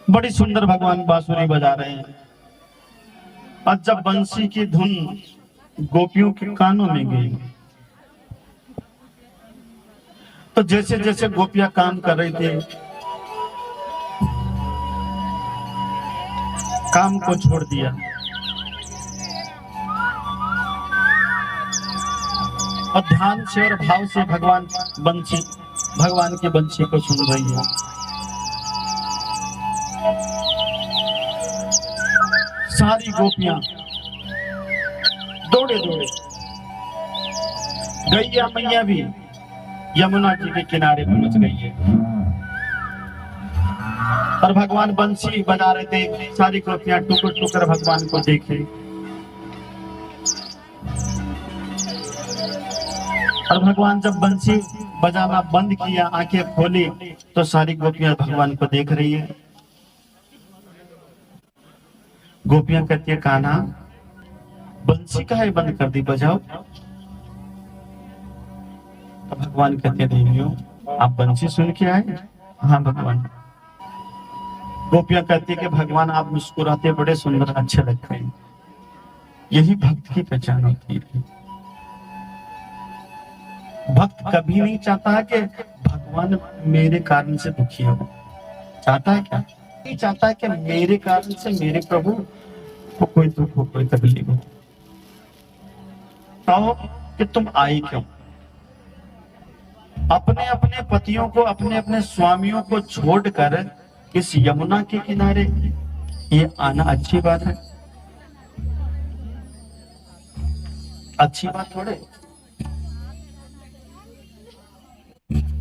बड़ी सुंदर भगवान बांसुरी बजा रहे हैं। और जब बंसी की धुन गोपियों के कानों में गई तो जैसे जैसे गोपियां काम कर रही थी, काम को छोड़ दिया और ध्यान से और भाव से भगवान की बंसी को सुन रही है। सारी गोपियां दौड़े दौड़े, गैया मैया भी यमुना जी के किनारे पहुंच गई है और भगवान बंसी बजा रहे थे। सारी गोपियां टुकर टुकर भगवान को देखे और भगवान जब बंसी बजाना बंद किया, आंखें खोली तो सारी गोपियां भगवान को देख रही है। गोपियां कहती है, कान्हा बंसी काहे बंद कर दी, बजाओ। तो भगवान कहते हैं, देवियों आप बंसी सुन के आए? हाँ भगवान। गोपियां कहती है कि भगवान आप मुस्कुराते बड़े सुंदर अच्छे लगते हैं। यही भक्त की पहचान होती है। भक्त कभी नहीं चाहता है कि भगवान मेरे कारण से दुखी हो। चाहता है क्या? नहीं चाहता है कि मेरे कारण से मेरे प्रभु को कोई दुख हो, कोई तकलीफ हो। कहो कि तुम आई क्यों? अपने अपने पतियों को, अपने अपने स्वामियों को छोड़कर इस यमुना के किनारे ये आना अच्छी बात है? अच्छी बात थोड़े।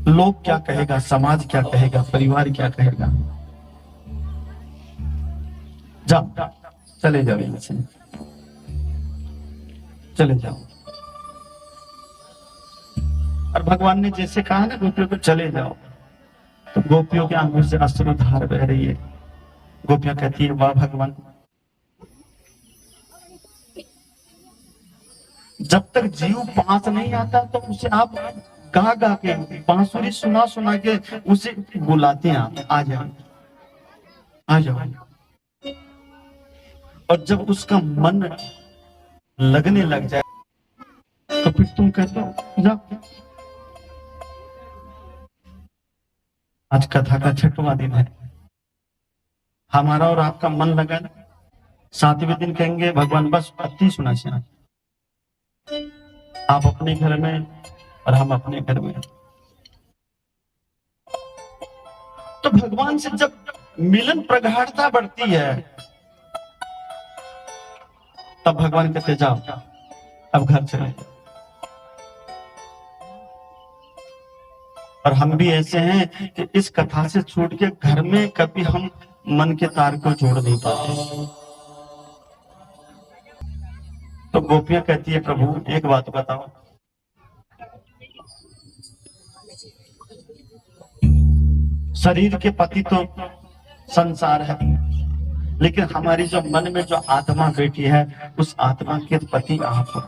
लोग क्या कहेगा, समाज क्या कहेगा, परिवार क्या कहेगा। जाओ, चले जाओ यहां से, चले जाओ। और भगवान ने जैसे कहा ना गोपियों को चले जाओ, तो गोपियों के आंखों से अश्रु धार बह रही है। गोपियां कहती है, वाह भगवान, जब तक जीव पास नहीं आता तो उसे आप गा गा के, बांसुरी सुना सुना के उसे बुलाते हैं, आ जाओ आ जाओ। और जब उसका मन लगने लग जाए तो फिर तुम कहते हो जाओ। आज कथा का 6वां दिन है, हमारा और आपका मन लगा ना। 7वें दिन कहेंगे भगवान बस अति सुना सुना, आप अपने घर में और हम अपने घर में। तो भगवान से जब मिलन प्रगाढ़ता बढ़ती है तब भगवान कहते जाओ अब घर चले। और हम भी ऐसे हैं कि इस कथा से छूट के घर में कभी हम मन के तार को जोड़ नहीं पाते। तो गोपियां कहती है, प्रभु एक बात बताओ, शरीर के पति तो संसार है, लेकिन हमारी जो मन में जो आत्मा बैठी है उस आत्मा के पति आप हो।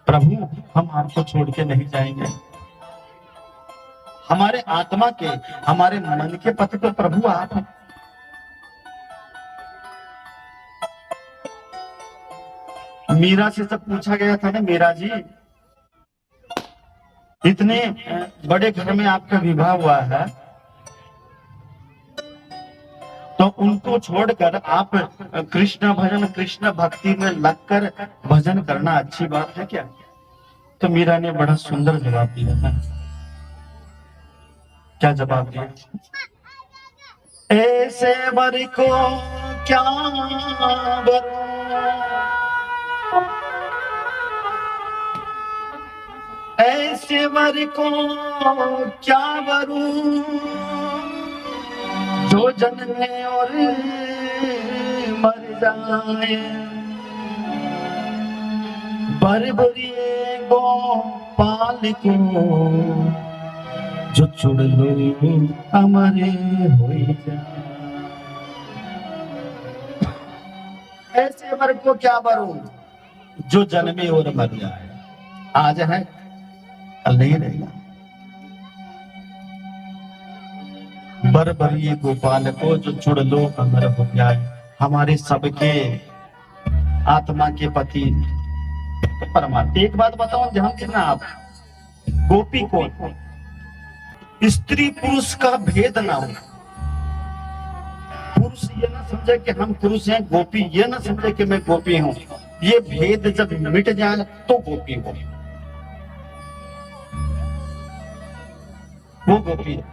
प्रभु हम आपको छोड़ के नहीं जाएंगे। हमारे आत्मा के, हमारे मन के पति तो प्रभु आप हैं। मीरा से जब पूछा गया था ना, मीरा जी इतने बड़े घर में आपका विवाह हुआ है तो उनको छोड़कर आप कृष्ण भजन, कृष्ण भक्ति में लगकर भजन करना अच्छी बात है क्या? तो मीरा ने बड़ा सुंदर जवाब दिया था। क्या जवाब दिया? ऐसे वर को क्या वरू, ऐसे वर को क्या वरू, जो जन्मे और मर जाए। बरबरिए गोपाल को जो चुड़ लो हमारे हो जाए। ऐसे वर को क्या वरू, जो जन्मे और मर जाए। आज है कल नहीं रहेगा। बरबरी गोपाल को जो जुड़ लो अमर हो जाए, हमारे सबके आत्मा के पति तो परमात्मा। एक बात बताओ ध्यान देना आप, गोपी को स्त्री पुरुष का भेद ना हो, पुरुष ये ना समझे कि हम पुरुष हैं, गोपी ये ना समझे कि मैं गोपी हूं, ये भेद जब मिट जाए तो गोपी हो, वो गोपी है।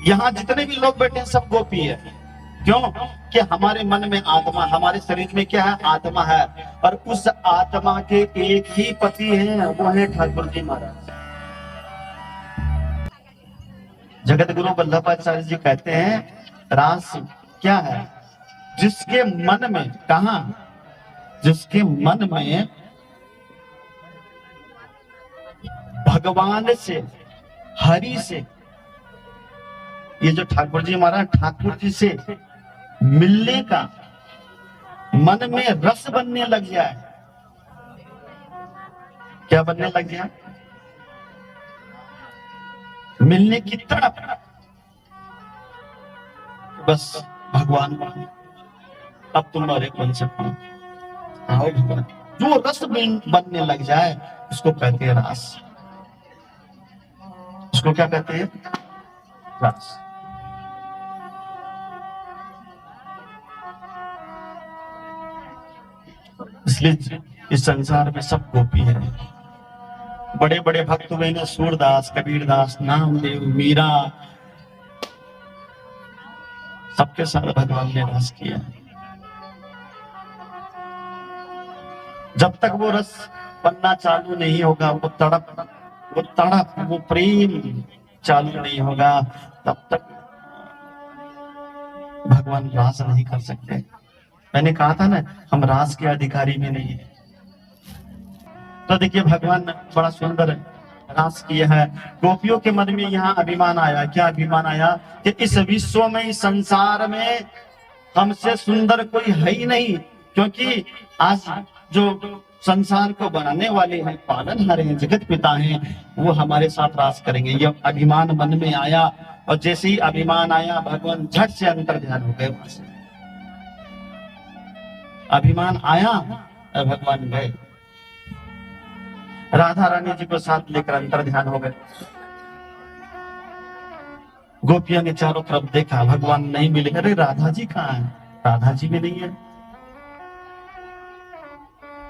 यहां जितने भी लोग बैठे हैं सब गोपी है। क्यों? कि हमारे मन में आत्मा, हमारे शरीर में क्या है? आत्मा है, और उस आत्मा के एक ही पति है, वो है ठाकुर जी महाराज। जगत गुरु वल्लभाचार्य जी कहते हैं रास क्या है? जिसके मन में, कहा? जिसके मन में भगवान से, हरि से, ये जो ठाकुर जी महाराज ठाकुर जी से मिलने का मन में रस बनने लग जाए। क्या बनने लग जाए? मिलने की तड़प। बस भगवान अब तुम्हारे बन सकता हूं, आओ भगवान। जो रस बनने लग जाए उसको कहते हैं रास। उसको क्या कहते हैं? रास। इसलिए इस संसार में सब गोपी है। बड़े बड़े भक्त हुए ने, सूरदास, कबीरदास, नामदेव, मीरा, सबके साथ भगवान ने रस किया। जब तक वो रस बनना चालू नहीं होगा, वो तड़प, वो प्रेम चालू नहीं होगा, तब तक भगवान रास नहीं कर सकते। मैंने कहा था ना, हम रास के अधिकारी में नहीं है। तो देखिए भगवान ने बड़ा सुंदर रास किया है। गोपियों के मन में यहाँ अभिमान आया। क्या अभिमान आया? कि इस विश्व में, इस संसार में हमसे सुंदर कोई है ही नहीं, क्योंकि आज जो संसार को बनाने वाले हैं, पालनहारे हैं, जगत पिता हैं, वो हमारे साथ रास करेंगे। ये अभिमान मन में आया, और जैसे ही अभिमान आया भगवान झट से अंतर ध्यान हो गए। वहां से अभिमान आया और भगवान गए, राधा रानी जी को साथ लेकर अंतर ध्यान हो गए। गोपियां ने चारों तरफ देखा, भगवान नहीं मिले। अरे राधा जी कहाँ है? राधा जी भी नहीं है।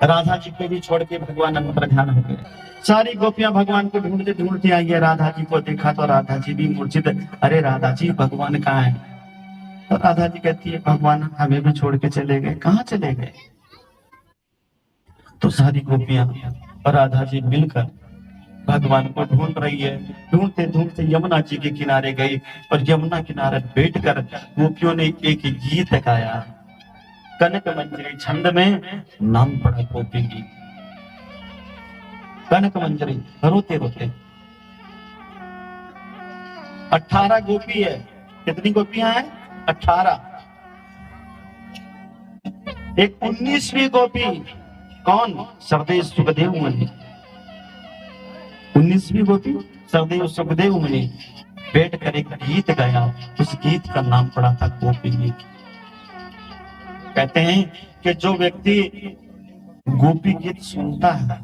राधा जी को भी छोड़ के भगवान अंतर ध्यान हो गए। सारी गोपियां भगवान को ढूंढते ढूंढते आई है। राधा जी को देखा तो राधा जी भी मूर्छित। अरे राधा जी, भगवान कहाँ है? तो राधा जी कहती है भगवान हमें भी छोड़ के चले गए। कहाँ चले गए? तो सारी गोपियां और राधा जी मिलकर भगवान को ढूंढ रही है। ढूंढते ढूंढते यमुना जी के किनारे गई, और यमुना किनारे बैठकर गोपियों ने एक गीत गाया। कनक मंजरी छंद में नाम पड़ा गोपी गीत। कनक मंजरी, रोते रोते। 18 गोपी है। कितनी गोपियां हैं? 18। एक 19वीं गोपी कौन? सरदेव सुखदेव मुनि। 19वीं गोपी सरदेव सुखदेव मुनि बैठ कर एक गीत गाया। उस गीत का नाम पड़ा था गोपी गीत। कहते हैं कि जो व्यक्ति गोपी गीत सुनता है,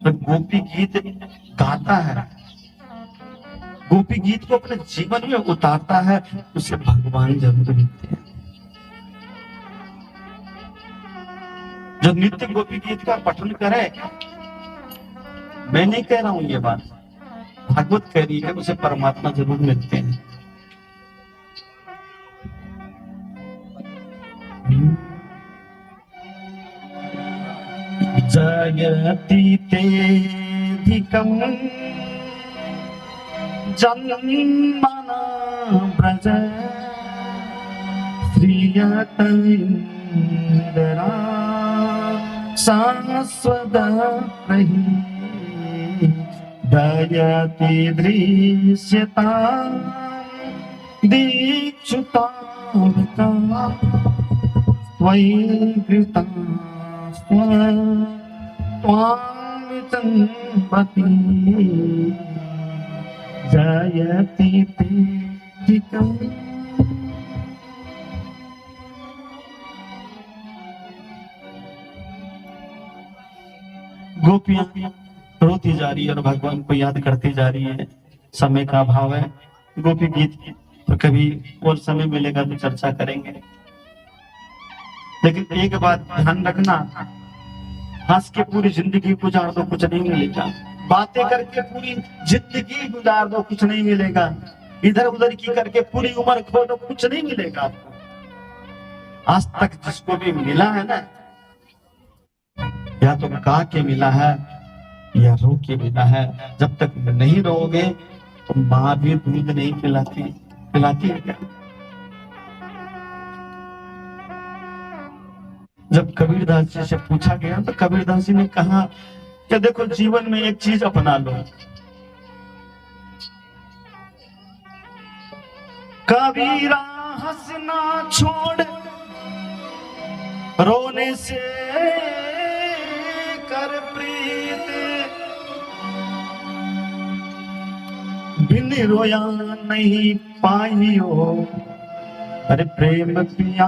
तो गोपी गीत गाता है, गोपी गीत को अपने जीवन में उतारता है, उसे भगवान जरूर मिलते हैं। जो नित्य गोपी गीत का पठन करे, मैं नहीं कह रहा हूं ये बात, भागवत कह रही है, उसे परमात्मा जरूर मिलते हैं। जयति तेधिकं जन्मना ब्रज श्रियत इंद्रा शाश्वत रही दयति दृश्यता दीक्षुता त्वयि कृता त्वां चन्मति जयति तेजिकम्। गोपियां रोती जा रही है और भगवान को याद करती जा रही है। समय का अभाव है, गोपी गीत तो कभी और समय मिलेगा तो चर्चा करेंगे। लेकिन एक बात ध्यान रखना, हंस के पूरी जिंदगी गुजार दो कुछ नहीं मिलेगा, बातें करके पूरी जिंदगी गुजार दो कुछ नहीं मिलेगा, इधर उधर की करके पूरी उम्र खो दो कुछ नहीं मिलेगा आपको। आज तक जिसको भी मिला है ना, या तो गा के मिला है या रो के मिला है। जब तक नहीं रोगे तो माँ भी दूध नहीं पिलाती है क्या? जब कबीरदास जी से पूछा गया तो कबीरदास जी ने कहा कि देखो जीवन में एक चीज अपना लो, कबीरा हंसना छोड़ रोने से कर प्रीत, बिन रोया नहीं पाई हो अरे प्रेम पिया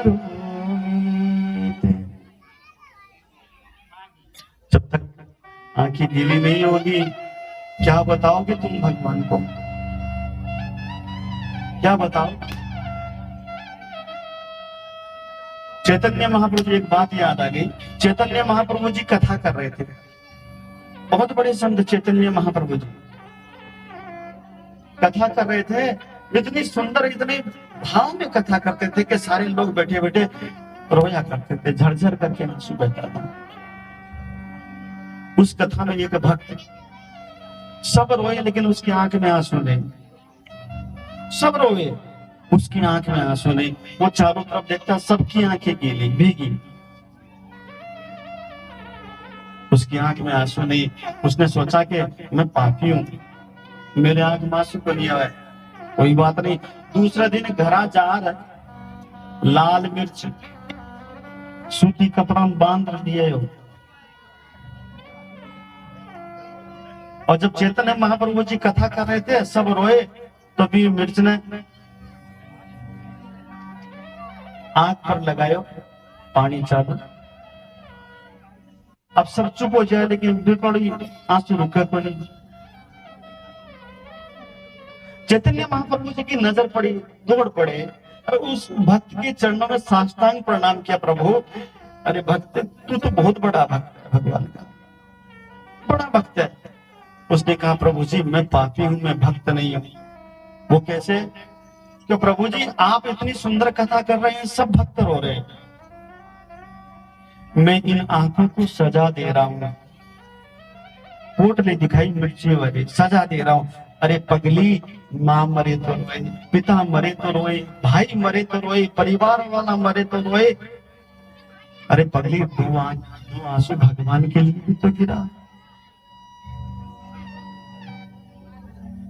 रोते। जब तक आंखें गीली नहीं होगी क्या बताओगे तुम भगवान को, क्या बताओ? चैतन्य महाप्रभु, एक बात याद आ गई, चैतन्य महाप्रभु जी कथा कर रहे थे, बहुत बड़े संत चैतन्य महाप्रभु जी कथा कर रहे थे। इतनी सुंदर, इतने भाव में कथा करते थे कि सारे लोग बैठे बैठे रोया करते थे, झरझर करके आंसू बहता था। उस कथा में एक भक्त, सब रोए लेकिन उसकी आंख में आंसू नहीं, सब रोए उसकी आंख में आंसू नहीं। वो चारों तरफ देखता, सबकी आंखें गीली भीगी, उसकी आंख में आंसू नहीं। उसने सोचा कि मैं पापी हूं, मेरे आंख में आंसू को नहीं आया, कोई बात नहीं। दूसरे दिन घर जा रहा, लाल मिर्च सूती कपड़ा में बांध दिए हो। और जब चैतन्य महाप्रभु जी कथा कर रहे थे, सब रोए, तभी तो मिर्च ने आंख पर लगायो पानी चालू। अब सब चुप हो जाए लेकिन बिल्कुल आंसू रुके को नहीं। चैतन्य महाप्रभु जी की नजर पड़ी, दौड़ पड़े और उस भक्त के चरणों में साष्टांग प्रणाम किया। प्रभु, अरे भक्त, तू तो बहुत बड़ा भक्त है, भगवान का बड़ा भक्त है। उसने कहा, प्रभु जी मैं पापी हूं, मैं भक्त नहीं हूं। वो कैसे? तो प्रभु जी आप इतनी सुंदर कथा कर रहे हैं, सब भक्त रो रहे हैं, मैं इन आंखों को सजा दे रहा हूं, पोटली दिखाई मिर्ची वाली सजा दे रहा हूं। अरे पगली, माँ मरे तो रोए, पिता मरे तो रोए, भाई मरे तो रोए, परिवार वाला मरे तो रोए। अरे पगली, दो आंसू भगवान के लिए भी तो गिरा।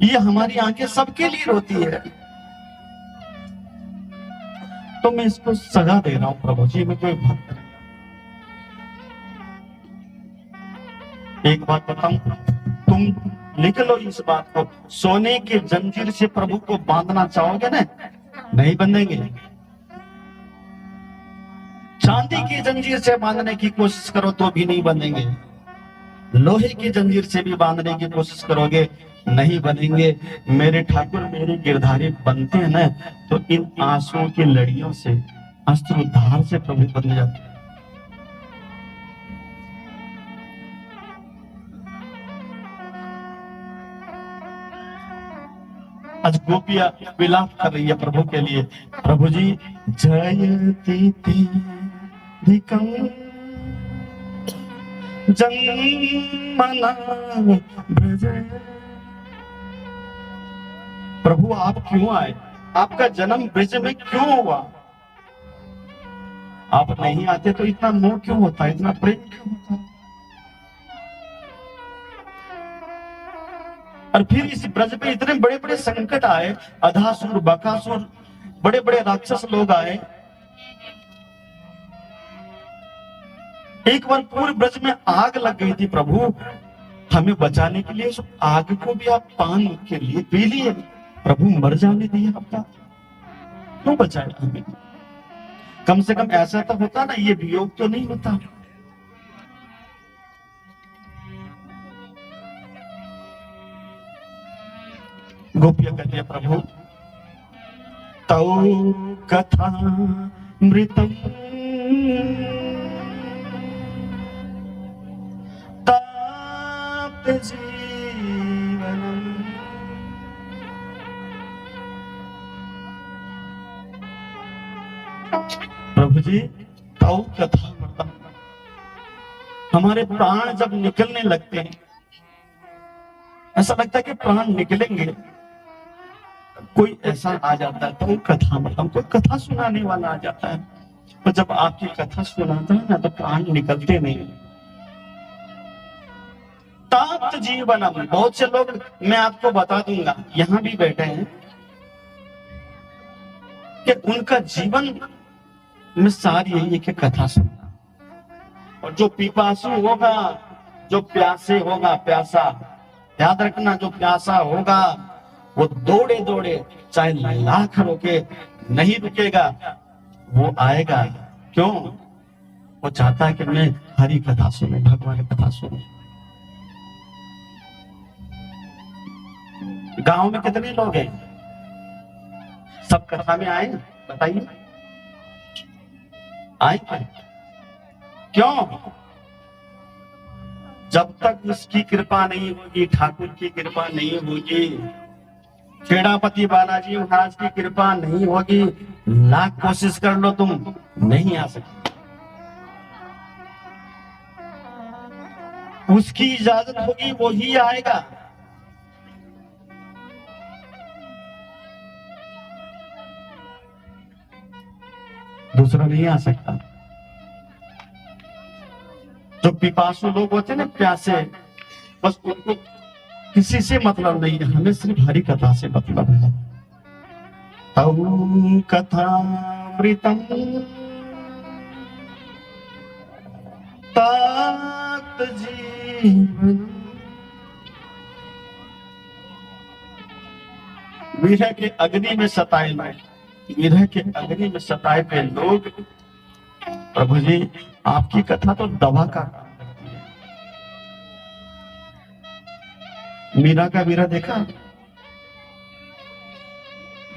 ये हमारी आंखें सबके लिए रोती है, तो मैं इसको सजा दे रहा हूं प्रभु जी, मैं कोई भक्त नहीं। एक बात बताऊं, तुम लिख लो इस बात को, सोने के जंजीर से प्रभु को बांधना चाहोगे ना, नहीं बंधेंगे। चांदी की जंजीर से बांधने की कोशिश करो तो भी नहीं बंधेंगे, लोहे की जंजीर से भी बांधने की कोशिश करोगे नहीं बनेंगे। मेरे ठाकुर, मेरे गिरधारी बनते हैं ना, तो इन आंसुओं की लड़ियों से, अस्त्रोद्धार से प्रभु बन जाते हैं। आज गोपियां विलाप कर रही है प्रभु के लिए। प्रभु जी, जयति तेधिकं जन्मना ब्रज। प्रभु आप क्यों आए, आपका जन्म ब्रज में क्यों हुआ? आप नहीं आते तो इतना मोह क्यों होता, इतना प्रेम क्यों होता? और फिर इस ब्रज पे इतने बड़े बड़े संकट आए, अधासुर, बकासुर, बड़े बड़े राक्षस लोग आए, एक बार पूरे ब्रज में आग लग गई थी प्रभु, हमें बचाने के लिए उस आग को भी आप पान के लिए पी लिए, प्रभु मर जाने दिया आपका, क्यों बचाया हमें? कम से कम ऐसा तो होता ना, ये वियोग तो नहीं होता। गोपियां कहती है प्रभु तौ कथा मृतम ताप्त जीवनम। प्रभु जी तौ कथा मृतम, हमारे प्राण जब निकलने लगते हैं, ऐसा लगता है कि प्राण निकलेंगे, कोई ऐसा आ जाता है तो कथा मतलब कोई कथा सुनाने वाला आ जाता है, तो जब आपकी कथा सुनाता है ना तो प्राण निकलते नहीं। ताप्त जीवनम, बहुत से लोग, मैं आपको बता दूंगा, यहां भी बैठे हैं कि उनका जीवन में सार यही है कि कथा सुनना। और जो पिपासु होगा, जो प्यासे होगा, प्यासा याद रखना, जो प्यासा होगा वो दौड़े दौड़े चाहे लाख रोके नहीं रुकेगा, वो आएगा। क्यों? वो चाहता है कि मैं हरि कथा सुने, भगवान की कथा सुने। गांव में कितने लोग हैं, सब कथा में आए? बताइए, आए क्या? क्यों? जब तक उसकी कृपा नहीं होगी, ठाकुर की कृपा नहीं होगी, खेड़ापति बालाजी महाराज की कृपा नहीं होगी, लाख कोशिश कर लो तुम नहीं आ सकते। उसकी इजाजत होगी वो ही आएगा। दूसरा नहीं आ सकता। जो पिपासु लोग होते ना, प्यासे, बस उनको किसी से मतलब नहीं है, हमें सिर्फ हरि कथा से मतलब है। तौ कथामृतम तात जीवन। विरह के अग्नि में सताए लोग, विरह के अग्नि में सताए पे लोग, प्रभु जी आपकी कथा तो दवा का काम करती है। मीरा का विरह देखा,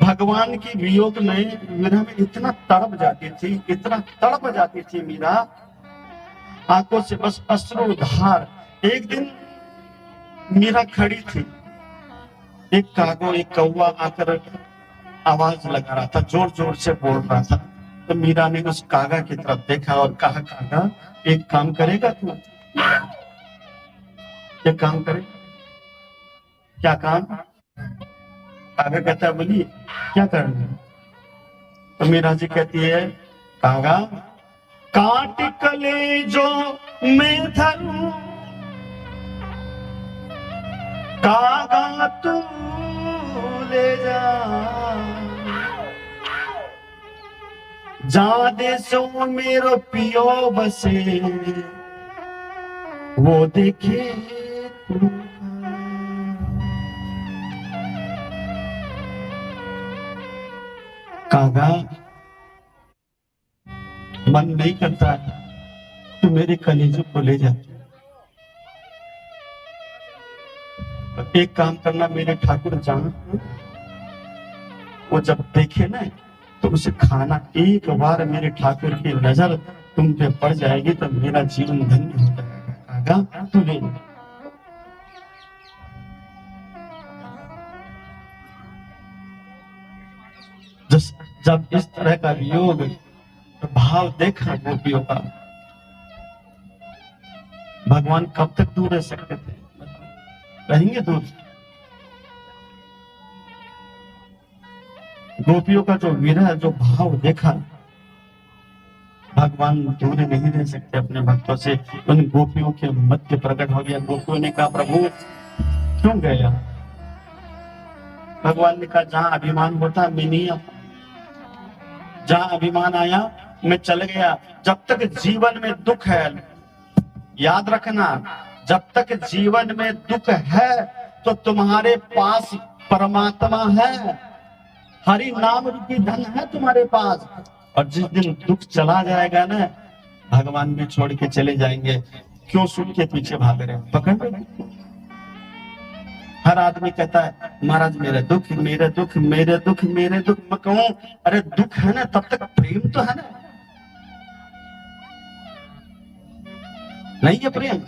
भगवान की वियोग में, विरह में इतना तड़प जाती थी, इतना तड़प जाती थी मीरा, आंखों से बस अश्रुधार। एक दिन मीरा खड़ी थी, एक कागो, एक कौवा आकर आवाज लगा रहा था, जोर जोर से बोल रहा था। तो मीरा ने उस कागा की तरफ देखा और कहा, कागा एक काम करेगा तू? एक काम करे? क्या काम? कागा कहता है, बोलिए क्या करना है? तो मीरा जी कहती है, कागा काट कलेजो में धरूं, कागा तू ले जा, जा देशों मेरो पियो बसे, वो देखे तू। कागा मन नहीं करता तू मेरे कलेजों को ले जा, एक काम करना, मेरे ठाकुर जहां वो जब देखे ना तो उसे खाना, एक बार मेरे ठाकुर की नजर तुम पे पड़ जाएगी तो मेरा जीवन धन्य हो जाएगा। कागा तू ले। जब इस तरह का वियोग भाव देखा गोपियों का, भगवान कब तक दूर रह सकते थे? रहेंगे दूर? गोपियों का जो विरह, जो भाव देखा, भगवान दूर नहीं रह सकते अपने भक्तों से। उन गोपियों के मध्य प्रकट हो गया। गोपियों ने कहा, प्रभु क्यों गया? भगवान ने कहा, जहां अभिमान होता मैं नहीं आता, जहां अभिमान आया मैं चल गया। जब तक जीवन में दुख है, याद रखना, जब तक जीवन में दुख है तो तुम्हारे पास परमात्मा है, हरि नाम रूपी धन है तुम्हारे पास। और जिस दिन दुख चला जाएगा ना, भगवान भी छोड़ के चले जाएंगे। क्यों सुख के पीछे भाग रहे हैं? पकड़ लो। हर आदमी कहता है महाराज मेरे दुख मेरे दुख मेरे दुख मेरे दुख। मैं कहूं अरे दुख है ना, तब तक प्रेम तो है ना, नहीं है प्रेम।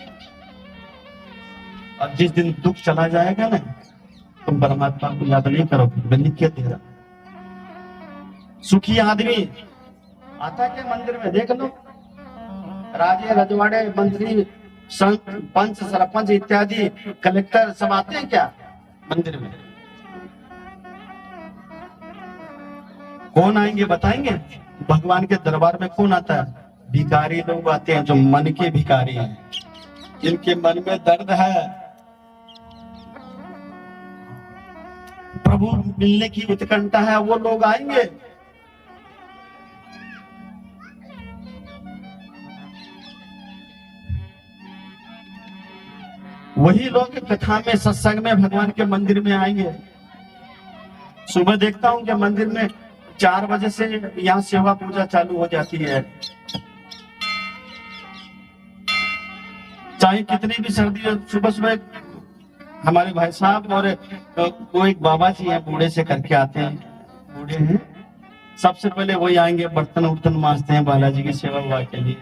और जिस दिन दुख चला जाएगा ना, तुम परमात्मा को याद नहीं करोगे। मैं लिख के दे रहा, सुखी आदमी आता क्या मंदिर में? देख लो, राजे रजवाड़े मंत्री संत पंच सरपंच इत्यादि कलेक्टर सब आते हैं क्या मंदिर में? कौन आएंगे बताएंगे? भगवान के दरबार में कौन आता है? भिखारी लोग आते हैं, जो मन के भिखारी हैं, जिनके मन में दर्द है, प्रभु मिलने की उत्कंठा है, वो लोग आएंगे। वही लोग कथा में सत्संग में भगवान के मंदिर में आएंगे। सुबह देखता हूं कि मंदिर में 4 बजे से यहाँ सेवा पूजा चालू हो जाती है। चाहे कितनी भी सर्दी हो, सुबह सुबह हमारे भाई साहब और वो एक बाबा जी हैं, बूढ़े से करके आते हैं, बूढ़े हैं, सबसे पहले वही आएंगे, बर्तन उर्तन मांजते हैं बालाजी की सेवा हुआ के लिए।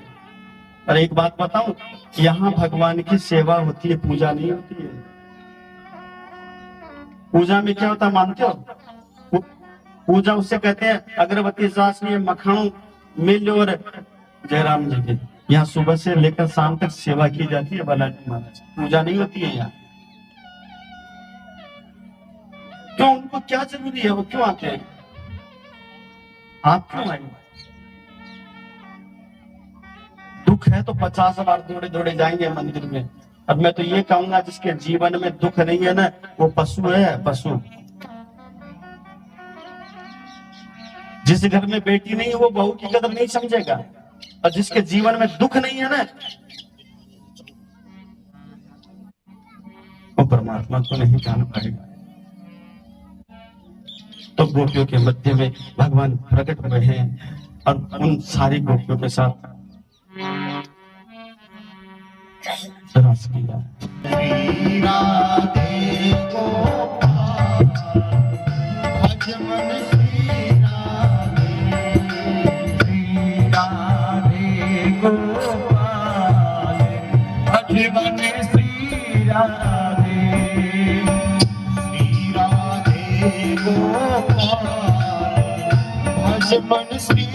और एक बात बताऊं, यहाँ भगवान की सेवा होती है, पूजा नहीं होती है। पूजा में क्या होता है मानते हो? पूजा उससे कहते हैं अगरबत्ती सासनी मखान मिल और जयराम जी की। यहाँ सुबह से लेकर शाम तक सेवा की जाती है बालाजी महाराज, पूजा नहीं होती है यहाँ। क्यों? उनको क्या जरूरी है? वो क्यों आते हैं? आप क्यों आएंगे? दुख है तो 50 बार दौड़े दौड़े जाएंगे मंदिर में। अब मैं तो ये कहूंगा, जिसके जीवन में दुख नहीं है ना, वो पशु है, पशु। जिस घर में बेटी नहीं है, वो बहू की कदर नहीं समझेगा। और जिसके जीवन में दुख नहीं है ना, वो परमात्मा को नहीं जान पाएगा। तो गोपियों के मध्य में भगवान प्रकट हुए हैं और उन सारी गोपियों के साथ रस किया। श्री राधे गोपाल भजमन, श्री राधे गोपाल भजमन, श्री राधे गोपाल भजमन, श्री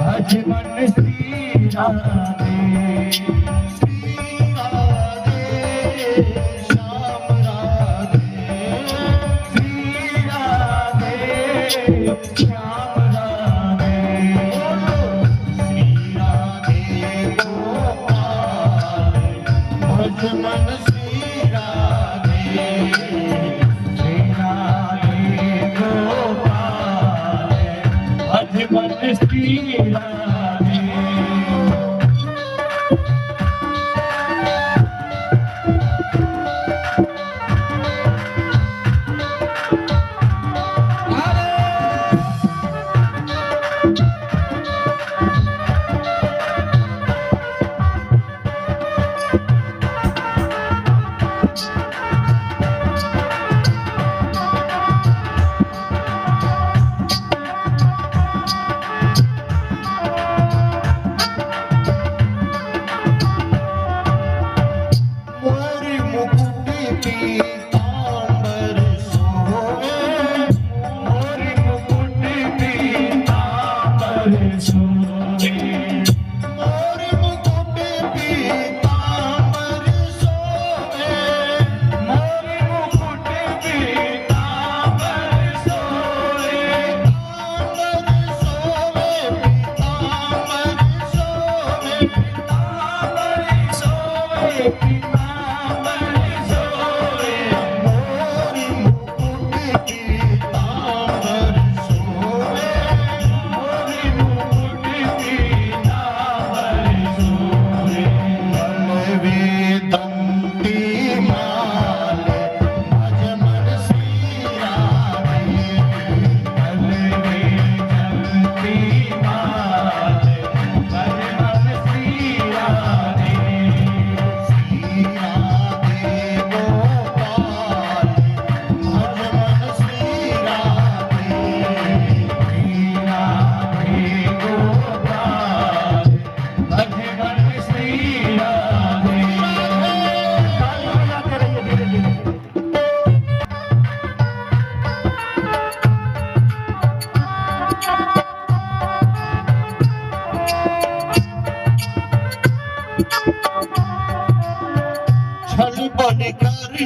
भजमन, श्री राधे। श्री राधे श्याम राधे, श्री राधे श्याम राधे, श्री राधे गोपाल भजमन, श्री राधे, श्री राधे गोपाल भजमन, श्री राधे।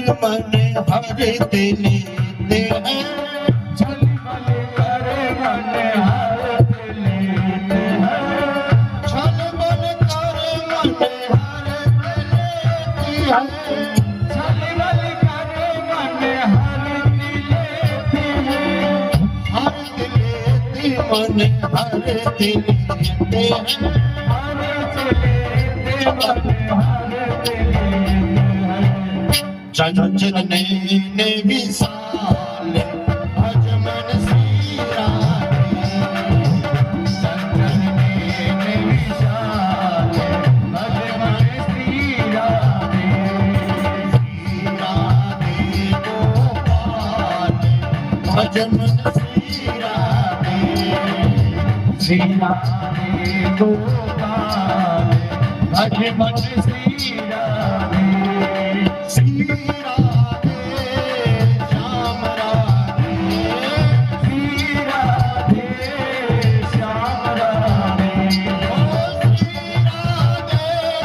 मन हर दिल लेते हैं, छलबल कर मन हर दिल लेते हैं, छलबल कर मन हर दिल लेती है, छलबल कर मन हर दिल लेते हैं, हर दिल लेती मन हर दिल लेते हैं, हर दिल लेते मन हर दिल लेते हैं। चंचल नैन विशाल भज मन श्री राधे, चंचल नैन विशाल भज मन श्री राधे, श्री राधे गोपाल भज मन श्री राधे, श्री राधे गोपाल भज मन श्री राधे, श्री राधे श्याम राधे, श्री राधे श्याम राधे, ओ श्री राधे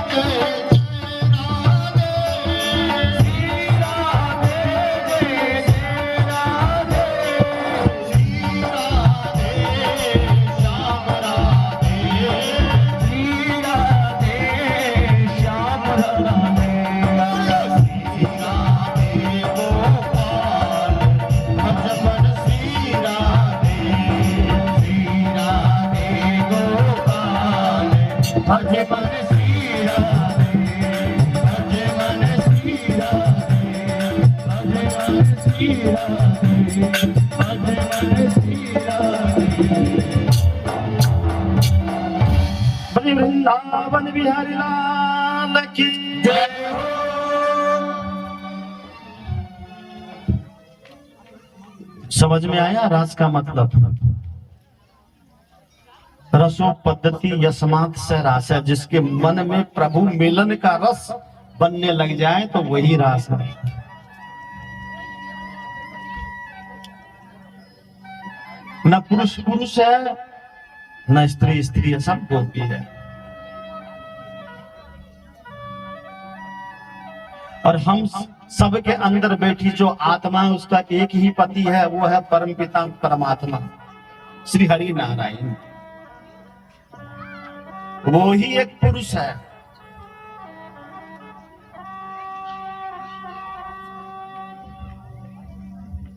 जय जय राधे, श्री राधे जय जय राधे, श्री राधे श्याम राधे, श्री राधे श्याम राधे, श्री राधे गोपाल भज मन श्री राधे, श्री राधे गोपाल भज मन श्री राधे, भज मन श्री राधे, भज मन श्री राधे, भज मन श्री राधे। श्री वृंदावन बिहारी लाल की जय हो। समझ में आया रास का मतलब? रसो पद्धति यस्मात् स रास है, जिसके मन में प्रभु मिलन का रस बनने लग जाए तो वही रास है। न पुरुष पुरुष है, न स्त्री स्त्री है, सब गोपी है। और हम सबके अंदर बैठी जो आत्मा है उसका एक ही पति है, वो है परम पिता परमात्मा श्री हरि नारायण। वो ही एक पुरुष है।